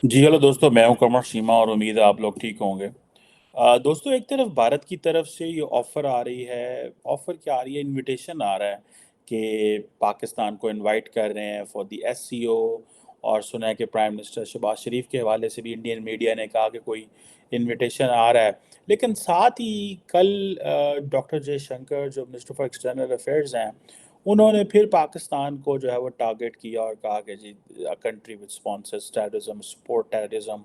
जी hello दोस्तों, मैं हूं कमर शीमा और उम्मीद है आप लोग ठीक होंगे। दोस्तों, एक तरफ भारत की तरफ से ये ऑफ़र आ रही है। ऑफ़र क्या आ रही है, इनविटेशन आ रहा है कि पाकिस्तान को इनवाइट कर रहे हैं फॉर द एससीओ। और सुना है कि प्राइम मिनिस्टर शहबाज शरीफ के हवाले से भी इंडियन मीडिया ने कहा कि कोई इनविटेशन आ रहा है। लेकिन साथ ही कल डॉक्टर जयशंकर जो मिनिस्टर फॉर एक्सटर्नल अफेयर्स हैं, उन्होंने फिर पाकिस्तान को जो है वो टारगेट किया और कहा कि जी country which sponsors terrorism, support terrorism.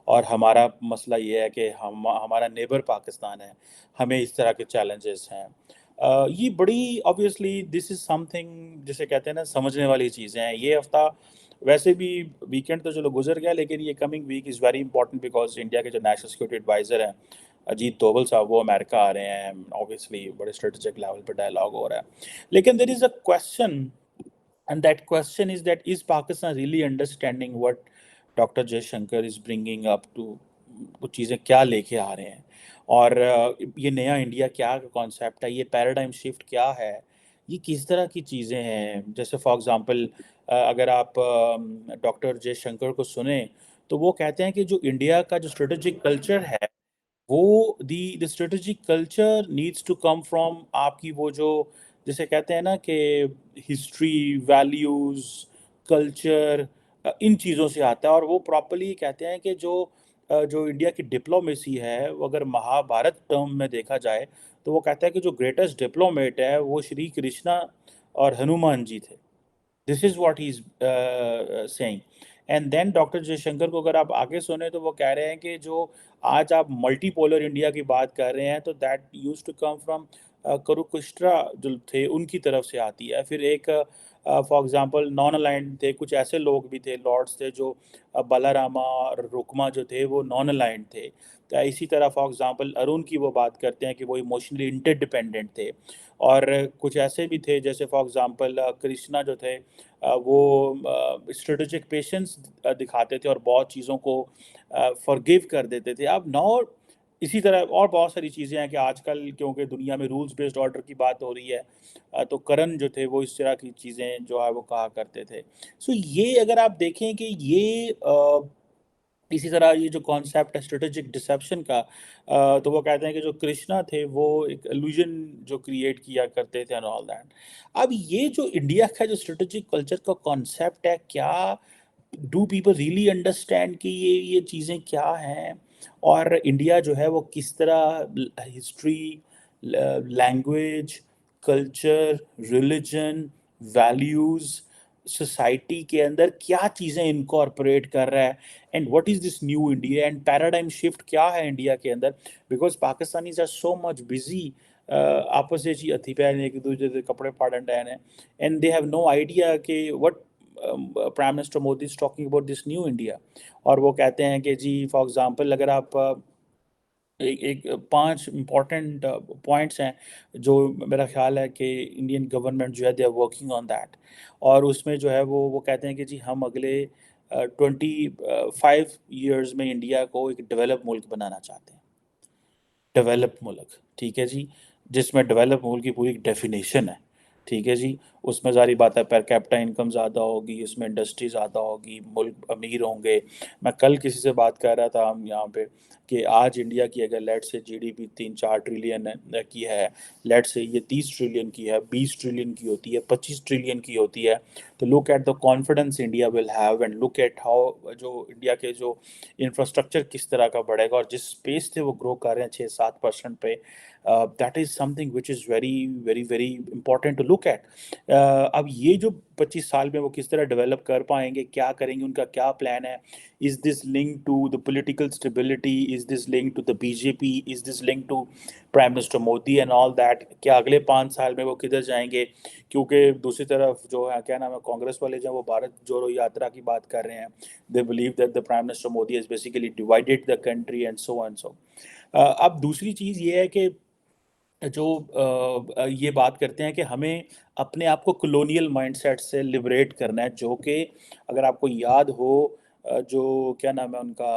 और हमारा मसला ये है कि हमारा नेबर पाकिस्तान है, हमें इस तरह के चैलेंजेस हैं। ये बड़ी ऑब्वियसली दिस इज़ समथिंग जिसे कहते हैं ना, समझने वाली चीज़ें हैं। ये हफ्ता वैसे भी वीकेंड तो चलो गुजर गया, लेकिन ये coming week is very important because India के जो नेशनल सिक्योरिटी एडवाइज़र हैं अजीत डोभाल साहब, वो अमेरिका आ रहे हैं। ऑब्वियसली बड़े स्ट्रेटेजिक लेवल पर डायलॉग हो रहा है। लेकिन there is a question, and that question is that is Pakistan really understanding what doctor Jaishankar is bringing up to, वो चीज़ें क्या लेके आ रहे हैं। और ये नया इंडिया क्या कॉन्सेप्ट है, ये पैराडाइम शिफ्ट क्या है, ये किस तरह की चीज़ें हैं। जैसे फॉर एग्जांपल अगर आप डॉक्टर जयशंकर को सुने तो वो कहते हैं कि जो इंडिया का जो स्ट्रेटेजिक कल्चर है, वो the strategic culture needs to come from आपकी वो जो जिसे कहते हैं ना कि हिस्ट्री, वैल्यूज़, कल्चर, इन चीज़ों से आता है। और वो प्रॉपर्ली कहते हैं कि जो इंडिया की डिप्लोमेसी है, वो अगर महाभारत टर्म में देखा जाए तो वो कहता है कि जो ग्रेटेस्ट डिप्लोमेट है वो श्री कृष्णा और हनुमान जी थे। This is what he is saying. And then doctor Jaishankar को अगर आप आगे सुने तो वो कह रहे हैं कि जो आज आप मल्टीपोलर इंडिया की बात कर रहे हैं तो that used to come from Kurukshetra जो थे उनकी तरफ से आती है। फिर एक फॉर एग्जांपल नॉन अलाइंड थे, कुछ ऐसे लोग भी थे, लॉर्ड्स थे जो बालारामा और रुक्मा जो थे वो नॉन अलाइंड थे। इसी तरह फॉर एग्जांपल अरुण की वो बात करते हैं कि वो इमोशनली इंटरडिपेंडेंट थे। और कुछ ऐसे भी थे जैसे फॉर एग्जांपल कृष्णा जो थे, वो स्ट्रेटेजिक पेशेंस दिखाते थे और बहुत चीज़ों को फॉरगिव कर देते थे। अब नौ इसी तरह और बहुत सारी चीज़ें हैं कि आजकल क्योंकि दुनिया में रूल्स बेस्ड ऑर्डर की बात हो रही है, तो करण जो थे वो इस तरह की चीज़ें जो है वो कहा करते थे। सो ये अगर आप देखें कि ये इसी तरह ये जो कॉन्सेप्ट है स्ट्रेटेजिक डिसेप्शन का, तो वो कहते हैं कि जो कृष्णा थे वो एक इल्यूजन जो क्रिएट किया करते थे एंड ऑल दैट। अब ये जो इंडिया का जो स्ट्रेटेजिक कल्चर का कॉन्सेप्ट है, क्या डू पीपल रियली अंडरस्टैंड कि ये चीज़ें क्या हैं। और इंडिया जो है वो किस तरह history, language, culture, religion, values, society के अंदर क्या चीज़ें इनकॉर्पोरेट कर रहा है। And what is this new India and paradigm shift क्या है इंडिया के अंदर। Because Pakistanis are so much busy आपस ਵਿੱਚ ਹੀ ਹੱਥੀ ਪੈ ਨੇ, ਇੱਕ ਦੂਜੇ ਦੇ ਕੱਪੜੇ फाड़न डे ने। And they have no idea कि what prime minister Modi is talking about this new India. और वो कहते हैं कि जी फॉर एग्जांपल अगर आप एक एक 5 इम्पोर्टेंट पॉइंट्स हैं जो मेरा ख़्याल है कि इंडियन गवर्नमेंट जो है they are working on that. और उसमें जो है वो कहते हैं कि जी हम अगले 25 ईयर्स में इंडिया को एक डेवलप मुल्क बनाना चाहते हैं। डेवलप मुल्क, ठीक है जी, जिसमें डेवलप मुल्क की पूरी डेफिनेशन है, ठीक है जी। उसमें ज़ाहिर बात है पर कैपिटा इनकम ज़्यादा होगी, उसमें इंडस्ट्री ज़्यादा होगी, मुल्क अमीर होंगे। मैं कल किसी से बात कर रहा था हम यहाँ पे कि आज इंडिया की अगर लेट से जीडीपी 3-4 ट्रिलियन की है, लेट से ये 30 ट्रिलियन की है, 20 ट्रिलियन की होती है, 25 ट्रिलियन की होती है, तो look at the confidence India will have and look at how जो इंडिया के जो इंफ्रास्ट्रक्चर किस तरह का बढ़ेगा और जिस स्पेस से वो ग्रो कर रहे हैं 6-7% पे, that is something which is very very very important to look at. अब ये जो 25 साल में वो किस तरह डेवलप कर पाएंगे, क्या करेंगे, उनका क्या प्लान है। Is this link to the political stability, is this link to the BJP, is this link to prime minister Modi and all that. क्या अगले 5 साल में वो किधर जाएंगे, क्योंकि दूसरी तरफ जो है क्या नाम है कांग्रेस वाले जो वो भारत जोड़ो यात्रा की बात कर रहे हैं। They believe that the prime minister Modi has basically divided the country and so and so. अब दूसरी चीज़ ये है कि जो ये बात करते हैं कि हमें अपने आप को कॉलोनियल माइंडसेट से लिबरेट करना है, जो कि अगर आपको याद हो जो क्या नाम है उनका,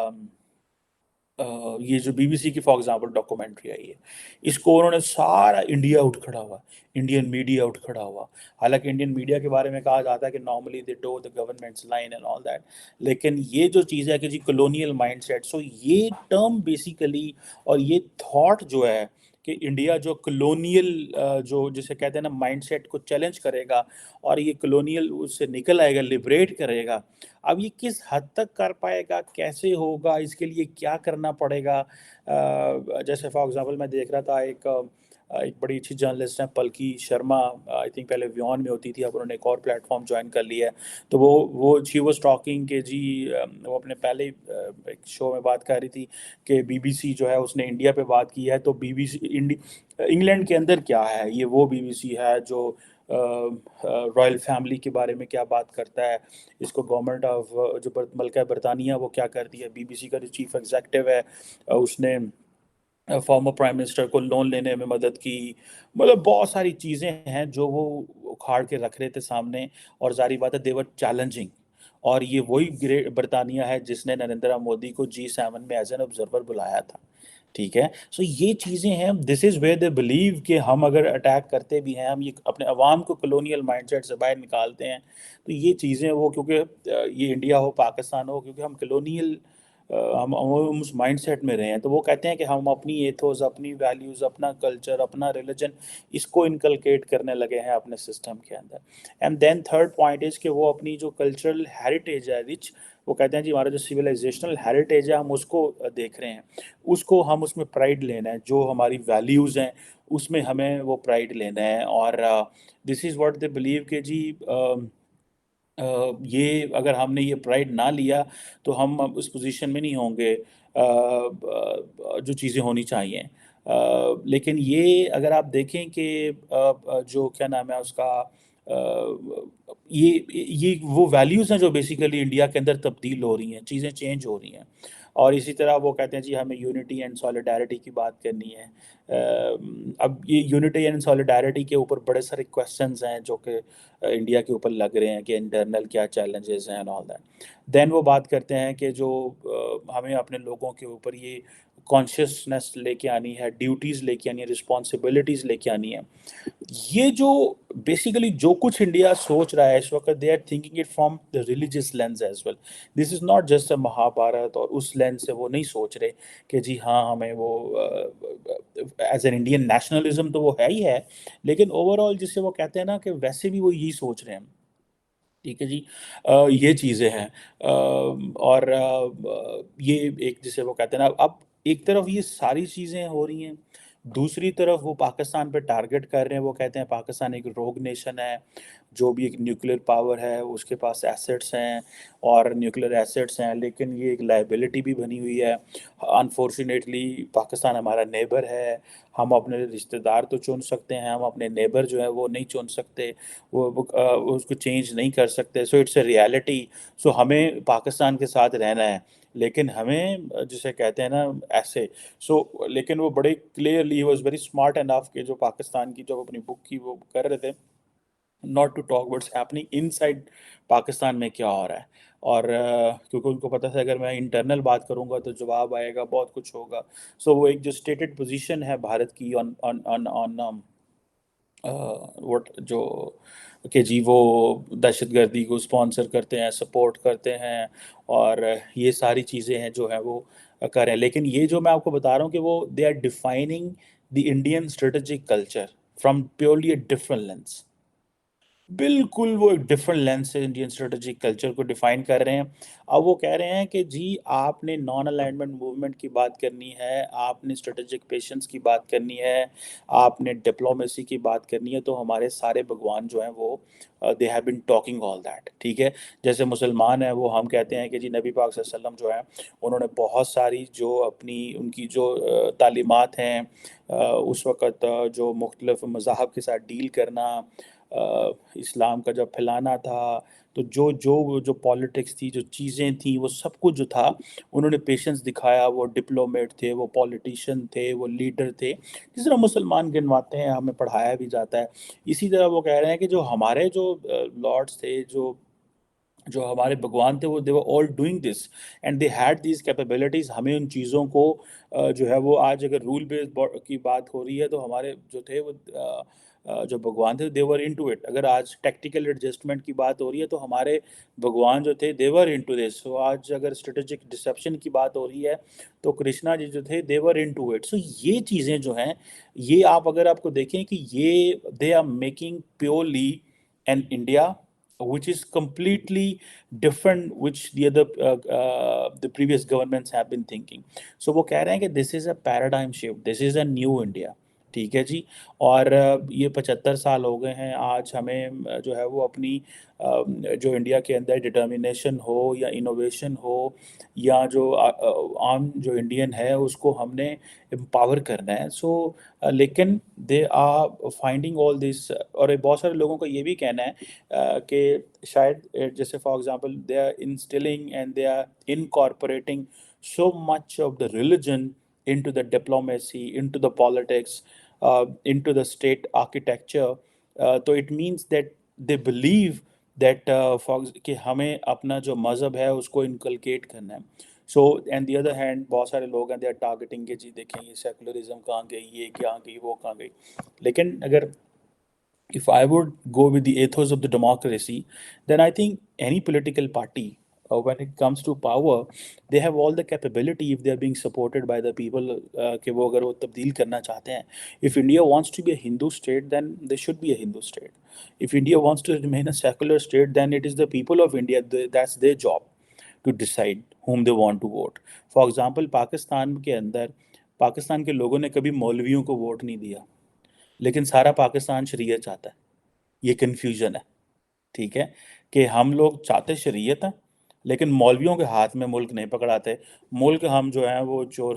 ये जो बीबीसी की फॉर एग्जांपल डॉक्यूमेंट्री आई है, इसको उन्होंने सारा इंडिया उठ खड़ा हुआ, इंडियन मीडिया उठ खड़ा हुआ। हालांकि इंडियन मीडिया के बारे में कहा जाता है कि normally they toe the government's line and all that, लेकिन ये जो चीज़ है कि जी कॉलोनियल माइंडसेट, सो ये टर्म बेसिकली और ये थॉट जो है कि इंडिया जो कॉलोनियल जो जिसे कहते हैं ना माइंडसेट को चैलेंज करेगा और ये कॉलोनियल उससे निकल आएगा, लिबरेट करेगा। अब ये किस हद तक कर पाएगा, कैसे होगा, इसके लिए क्या करना पड़ेगा? जैसे फॉर एग्जांपल मैं देख रहा था एक बड़ी अच्छी जर्नलिस्ट हैं पलकी शर्मा, आई थिंक पहले व्योन में होती थी, अब उन्होंने एक और प्लेटफॉर्म ज्वाइन कर लिया है। तो वो शी वाज टॉकिंग कि जी वो अपने पहले ही, एक शो में बात कर रही थी कि बीबीसी जो है उसने इंडिया पे बात की है, तो बीबीसी इंग्लैंड के अंदर क्या है, ये वो बीबीसी है जो रॉयल फैमिली के बारे में क्या बात करता है, इसको गवर्नमेंट ऑफ जो मलका बरतानिया वो क्या करती है। बीबीसी का जो चीफ एग्जेक्टिव है उसने फॉर्मर प्राइम मिनिस्टर को लोन लेने में मदद की। मतलब बहुत सारी चीज़ें हैं जो वो उखाड़ के रख रहे थे सामने, और जारी बात है देवर चैलेंजिंग। और ये वही ग्रेट बरतानिया है जिसने नरेंद्र मोदी को G7 में एज एन ऑब्जर्वर बुलाया था। ठीक है, सो ये चीज़ें हैं, this is where they believe कि हम अगर अटैक करते भी हैं, हम ये अपने अवाम को कॉलोनियल माइंडसेट से बाहर निकालते हैं, तो ये चीज़ें वो क्योंकि ये इंडिया हो पाकिस्तान हो, क्योंकि हम कॉलोनियल हम उस माइंडसेट में रहे हैं, तो वो कहते हैं कि हम अपनी एथोस, अपनी वैल्यूज़, अपना कल्चर, अपना रिलीजन, इसको इनकलकेट करने लगे हैं अपने सिस्टम के अंदर। And then third point is कि वो अपनी जो कल्चरल हेरिटेज है रिच, वो कहते हैं जी हमारा जो सिविलाइजेशनल हेरिटेज है हम उसको देख रहे हैं, उसको हम उसमें प्राइड लेना है, जो हमारी वैल्यूज़ हैं उसमें हमें वो प्राइड लेना है। और this is what they believe कि जी ये अगर हमने ये प्राइड ना लिया तो हम अब उस पोजीशन में नहीं होंगे जो चीज़ें होनी चाहिए। लेकिन ये अगर आप देखें कि जो क्या नाम है उसका, ये वो वैल्यूज़ हैं जो बेसिकली इंडिया के अंदर तब्दील हो रही हैं, चीज़ें चेंज हो रही हैं। और इसी तरह वो कहते हैं जी हमें यूनिटी एंड सॉलिडारिटी की बात करनी है। अब ये यूनिटी एंड सॉलिडारिटी के ऊपर बड़े सारे क्वेश्चंस हैं जो कि इंडिया के ऊपर लग रहे हैं कि इंटरनल क्या चैलेंजेस हैं एंड ऑल दैट। देन वो बात करते हैं कि जो हमें अपने लोगों के ऊपर ये कॉन्शियसनेस लेके आनी है, ड्यूटीज़ लेके आनी है, रिस्पॉन्सिबिलिटीज़ लेके आनी है। ये जो बेसिकली जो कुछ इंडिया सोच रहा है इस वक्त, they are thinking it from the religious lens as well. This is not just a Mahabharata, और उस लेंस से वो नहीं सोच रहे कि जी हाँ हमें वो एज एन इंडियन नेशनलिज्म तो वो है ही है, लेकिन ओवरऑल जिससे वो कहते हैं ना कि वैसे भी वो यही सोच रहे हैं। ठीक है जी, ये चीज़ें हैं। और ये एक जिसे वो कहते हैं ना, अब एक तरफ ये सारी चीज़ें हो रही हैं, दूसरी तरफ वो पाकिस्तान पे टारगेट कर रहे हैं। वो कहते हैं पाकिस्तान एक रोग नेशन है, जो भी एक न्यूक्लियर पावर है उसके पास एसेट्स हैं, और न्यूक्लियर एसेट्स हैं, लेकिन ये एक लायबिलिटी भी बनी हुई है। अनफॉर्चुनेटली पाकिस्तान हमारा नेबर है, हम अपने रिश्तेदार तो चुन सकते हैं, हम अपने नेबर जो है वो नहीं चुन सकते, वो उसको चेंज नहीं कर सकते। So it's a reality. सो हमें पाकिस्तान के साथ रहना है, लेकिन हमें जिसे कहते हैं ना ऐसे। सो लेकिन वो बड़े clearly he was very smart enough कि जो पाकिस्तान की जब अपनी बुक की वो कर रहे थे, not to talk what's happening inside Pakistan में क्या हो रहा है। और क्योंकि उनको पता था अगर मैं इंटरनल बात करूंगा तो जवाब आएगा, बहुत कुछ होगा। सो वो एक जो स्टेटेड पोजीशन है भारत की on on on on vote जो कि जी वो दहशतगर्दी को स्पॉन्सर करते हैं, सपोर्ट करते हैं, और ये सारी चीज़ें हैं जो हैं वो करें। लेकिन ये जो मैं आपको बता रहा हूँ कि वो they are defining the Indian strategic culture from purely a different lens. बिल्कुल, वो एक डिफरेंट लेंस से इंडियन स्ट्रेटेजिक कल्चर को डिफाइन कर रहे हैं। अब वो कह रहे हैं कि जी आपने नॉन अलाइनमेंट मूवमेंट की बात करनी है, आपने स्ट्रेटेजिक पेशेंस की बात करनी है, आपने डिप्लोमेसी की बात करनी है, तो हमारे सारे भगवान जो हैं वो they have been talking all that. ठीक है? जैसे मुसलमान हैं वो हम कहते हैं कि जी नबी पाक सल्लल्लाहु अलैहि वसल्लम जो हैं उन्होंने बहुत सारी जो अपनी उनकी जो तालीमात हैं, उस वक़्त जो मुख्तलिफ़ मज़ाहब के साथ डील करना, इस्लाम का जब फैलाना था, तो जो जो जो पॉलिटिक्स थी, जो चीज़ें थी, वो सब कुछ जो था, उन्होंने पेशेंस दिखाया। वो डिप्लोमेट थे, वो पॉलिटिशियन थे, वो लीडर थे, जिस तरह मुसलमान गिनवाते हैं, हमें पढ़ाया भी जाता है। इसी तरह वो कह रहे हैं कि जो हमारे जो लॉर्ड्स थे, जो جو ہمارے بھگوان تھے وہ they were all doing this and they had these capabilities. ہمیں ان چیزوں کو جو ہے وہ آج اگر رول بیسڈ کی بات ہو رہی ہے تو ہمارے جو تھے وہ جو بھگوان تھے they were into it. اگر آج ٹیکٹیکل ایڈجسٹمنٹ کی بات ہو رہی ہے تو ہمارے بھگوان جو تھے they were into this. So آج اگر اسٹریٹجک ڈسپشن کی بات ہو رہی ہے تو کرشنا جی جو تھے they were into it. So یہ چیزیں جو ہیں یہ اگر آپ کو دیکھیں کہ یہ they are making purely an India which is completely different which the previous governments have been thinking. So وہ کہہ رہے ہیں کہ this is a paradigm shift, this is a new India. ٹھیک ہے جی. اور یہ 75 سال ہو گئے ہیں آج ہمیں جو ہے وہ اپنی جو انڈیا کے اندر ڈٹرمینیشن ہو یا انوویشن ہو یا جو عام جو انڈین ہے اس کو ہم نے امپاور کرنا ہے. سو لیکن دے آر فائنڈنگ آل دس. اور بہت سارے لوگوں کا یہ بھی کہنا ہے کہ شاید جیسے for example they are instilling and they are incorporating so much of the religion into the diplomacy, into the politics, into the state architecture. So it means that they believe that کہ ہمیں اپنا جو مذہب ہے اس کو inculcate کرنا ہے. So and the other hand بہت سارے لوگ ہیں دے آر ٹارگیٹنگ کہ جی دیکھیں یہ سیکولرزم کہاں گئی, یہ کہاں گئی, وہ کہاں گئی. لیکن اگر if I would go with the ethos of the democracy, then I think any political party, when it comes to power, they have all the capability if they are being supported by the people کہ وہ اگر وہ تبدیل کرنا چاہتے ہیں. If India wants to be a Hindu state, then they should be a Hindu state. If India wants to remain a secular state, then it is the people of India, that's their job to decide whom they want to vote. For example, Pakistan کے اندر پاکستان کے لوگوں نے کبھی مولویوں کو vote نہیں دیا لیکن سارا پاکستان شریعت چاہتا ہے. یہ کنفیوژن ہے. ٹھیک ہے کہ ہم لوگ چاہتے شریعت ہیں لیکن مولویوں کے ہاتھ میں ملک نہیں پکڑاتے. ملک ہم جو ہیں وہ چور,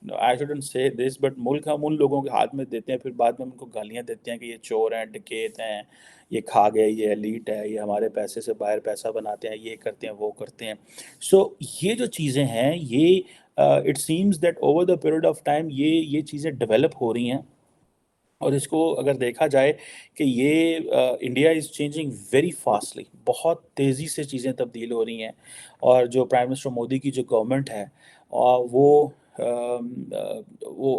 آئی شوڈنٹ سے دس, بٹ ملک ہم ان لوگوں کے ہاتھ میں دیتے ہیں, پھر بعد میں ان کو گالیاں دیتے ہیں کہ یہ چور ہیں, ڈکیت ہیں, یہ کھا گئے, یہ ایلیٹ ہے, یہ ہمارے پیسے سے باہر پیسہ بناتے ہیں, یہ کرتے ہیں, وہ کرتے ہیں. سو یہ جو چیزیں ہیں یہ it seems that over the period of time یہ چیزیں ڈیولپ ہو رہی ہیں. اور اس کو اگر دیکھا جائے کہ یہ India is changing very fastly, بہت تیزی سے چیزیں تبدیل ہو رہی ہیں. اور جو پرائم منسٹر مودی کی جو گورنمنٹ ہے وہ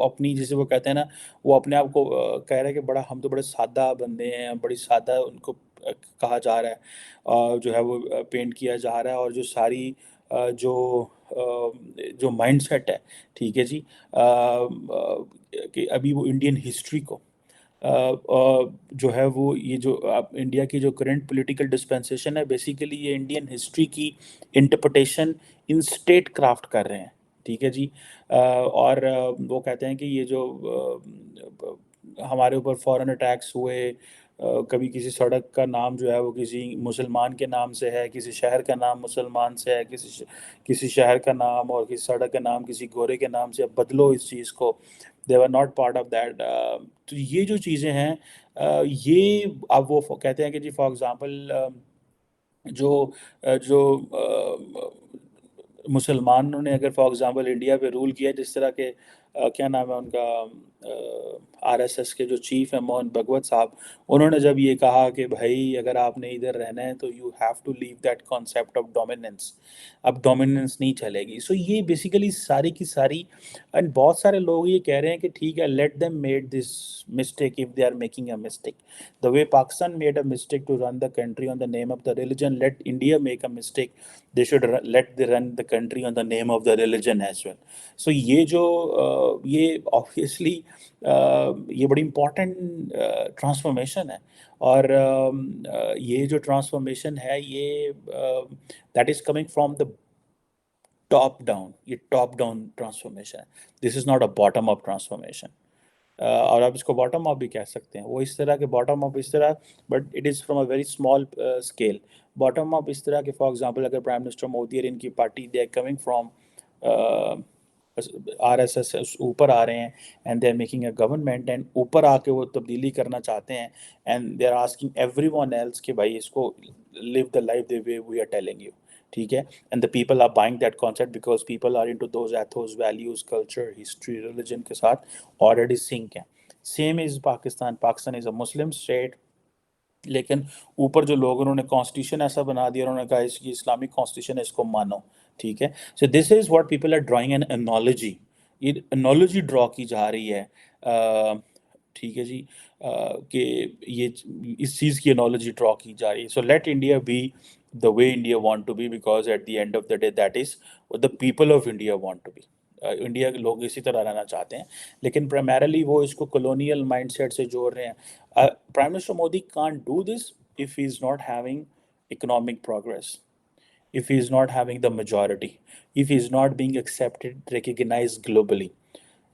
اپنی جسے وہ کہتے ہیں نا, وہ اپنے آپ کو کہہ رہے ہیں کہ بڑا ہم تو بڑے سادہ بندے ہیں, بڑی سادہ ان کو کہا جا رہا ہے, جو ہے وہ پینٹ کیا جا رہا ہے. اور جو ساری جو مائنڈ سیٹ ہے, ٹھیک ہے جی, کہ ابھی وہ انڈین ہسٹری کو جو ہے وہ یہ جو انڈیا کی جو کرنٹ پولیٹیکل ڈسپینسیشن ہے بیسیکلی یہ انڈین ہسٹری کی انٹرپریٹیشن ان اسٹیٹ کرافٹ کر رہے ہیں. ٹھیک ہے جی. اور وہ کہتے ہیں کہ یہ جو ہمارے اوپر فورن اٹیکس ہوئے, کبھی کسی سڑک کا نام جو ہے وہ کسی مسلمان کے نام سے ہے, کسی شہر کا نام مسلمان سے ہے, کسی شہر کا نام اور کسی سڑک کا نام کسی گورے کے نام سے, بدلو اس چیز کو. they were not part of that. تو یہ جو چیزیں ہیں یہ اب وہ کہتے ہیں کہ جی فار ایگزامپل جو جو مسلمانوں نے اگر فار ایگزامپل انڈیا پہ رول کیا, جس طرح کے کیا نام ہے ان کا, آر ایس ایس کے جو چیف ہیں موہن بھگوت صاحب, انہوں نے جب یہ کہا کہ بھائی اگر آپ نے ادھر رہنا ہے تو you have to leave that concept of dominance, اب ڈومیننس نہیں چلے گی. سو یہ بیسیکلی ساری کی ساری, اینڈ بہت سارے لوگ یہ کہہ رہے ہیں کہ ٹھیک ہے let them made this mistake if they are making a mistake. the way Pakistan made a mistake to run the country on the name of the religion, let India make a mistake, they should let they run the country on the name of the religion as well. So یہ جو یہ obviously یہ بڑی important transformation ہے. اور یہ جو transformation ہے یہ that is coming from the top down, یہ ٹاپ ڈاؤن ٹرانسفارمیشن ہے. This is not a bottom up transformation. اور آپ اس کو باٹم اپ بھی کہہ سکتے ہیں, وہ اس طرح کے باٹم اپ اس طرح, but it is from a very small scale. Bottom up اس طرح کہ فار ایگزامپل اگر پرائم منسٹر مودی اور ان کی party they are coming from R S S اوپر آ رہے ہیں and they are making a government, and اوپر آ کے وہ تبدیلی کرنا چاہتے ہیں, and they are asking everyone else کہ بھائی اس کو live the life the way we are telling you. ٹھیک ہے. And the people are buying that concept because people are into those ethos, values, culture, history, religion کے ساتھ already sunk ہیں. Same as Pakistan. Pakistan is a Muslim state, لیکن اوپر جو لوگ انہوں نے کانسٹیٹیوشن ایسا بنا دیا، انہوں نے کہا اس کی اسلامک کانسٹیٹیوشن ہے، اس کو مانو، ٹھیک ہے. So this is what people are drawing an analogy, یہ انالوجی ڈرا کی جا رہی ہے، ٹھیک ہے جی، کہ یہ اس چیز کی انالوجی ڈرا کی جا رہی ہے. So let India be the way India want to be, because at the end of the day that is what the people of India want to be. India کے لوگ اسی طرح رہنا چاہتے ہیں، لیکن پرائمرلی وہ اس کو کولونیل مائنڈ سیٹ سے جوڑ رہے ہیں. Prime minister Modi can't do this if he is not having economic progress, if he is not having the majority, if he is not being accepted, recognized globally.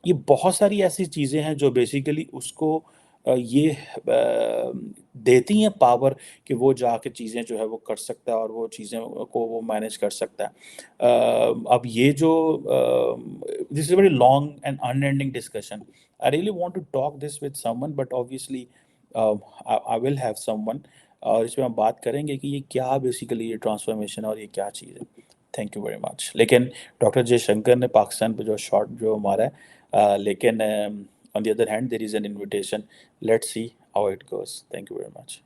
یہ بہت ساری ایسی چیزیں ہیں جو بیسیکلی اس کو یہ دیتی ہیں پاور کہ وہ جا کے چیزیں جو ہے وہ کر سکتا ہے اور وہ چیزیں کو وہ مینیج کر سکتا ہے. اب یہ جو this is a very long and unending discussion. I really want to talk this with someone, but obviously I will have someone, اور اس پہ ہم بات کریں گے کہ یہ کیا بیسیکلی یہ ٹرانسفارمیشن اور یہ کیا چیز ہے. تھینک یو ویری مچ. لیکن ڈاکٹر جے شنکر نے پاکستان پہ جو شاٹ جو مارا ہے، لیکن on the other hand there is an invitation. Let see how it goes. Thank you very much.